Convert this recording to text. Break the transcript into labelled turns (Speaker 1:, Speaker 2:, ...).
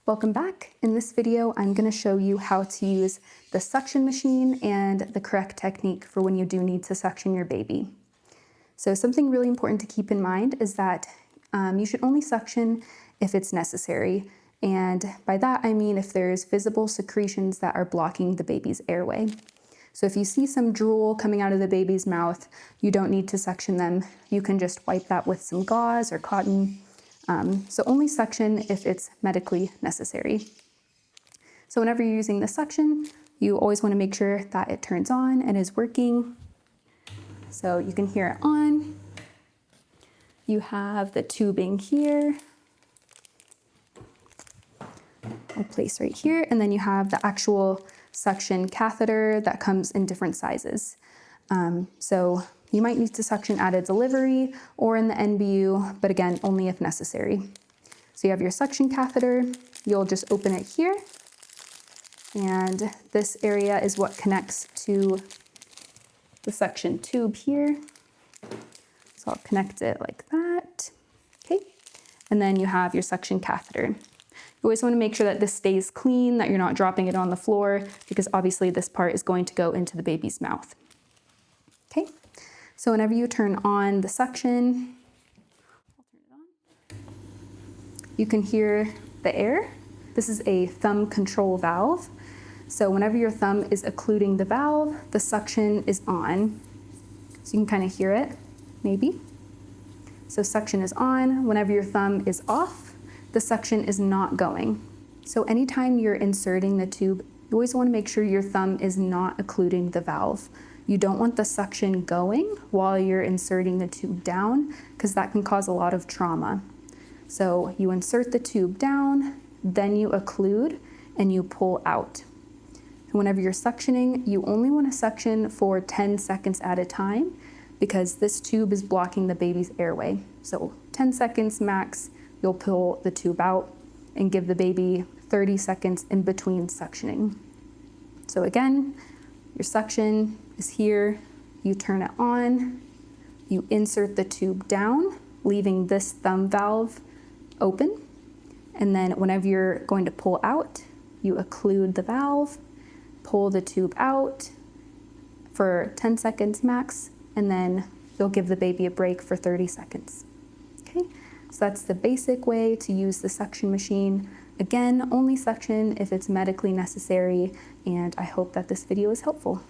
Speaker 1: Welcome back. In this video, I'm going to show you how to use the suction machine and the correct technique for when you do need to suction your baby. So something really important to keep in mind is that you should only suction if it's necessary. And by that, I mean if there's visible secretions that are blocking the baby's airway. So if you see some drool coming out of the baby's mouth, you don't need to suction them. You can just wipe that with some gauze or cotton. So only suction if it's medically necessary. So whenever you're using the suction, you always want to make sure that it turns on and is working. So you can hear it on. You have the tubing here. I'll place right here. And then you have the actual suction catheter that comes in different sizes. So you might need to suction at a delivery or in the NBU, but again, only if necessary. So you have your suction catheter, you'll just open it here. And this area is what connects to the suction tube here. So I'll connect it like that, okay? And then you have your suction catheter. You always want to make sure that this stays clean, that you're not dropping it on the floor, because obviously this part is going to go into the baby's mouth. Okay, so whenever you turn on the suction, you can hear the air. This is a thumb control valve. So whenever your thumb is occluding the valve, the suction is on. So you can kind of hear it, maybe. So suction is on. Whenever your thumb is off, the suction is not going. So anytime you're inserting the tube, you always want to make sure your thumb is not occluding the valve. You don't want the suction going while you're inserting the tube down, because that can cause a lot of trauma. So you insert the tube down, then you occlude and you pull out. And whenever you're suctioning, you only want to suction for 10 seconds at a time, because this tube is blocking the baby's airway. So 10 seconds max, you'll pull the tube out and give the baby 30 seconds in between suctioning. So again, your suction is here, you turn it on, you insert the tube down, leaving this thumb valve open, and then whenever you're going to pull out, you occlude the valve, pull the tube out for 10 seconds max, and then you'll give the baby a break for 30 seconds. Okay, so that's the basic way to use the suction machine. Again, only suction if it's medically necessary, and I hope that this video is helpful.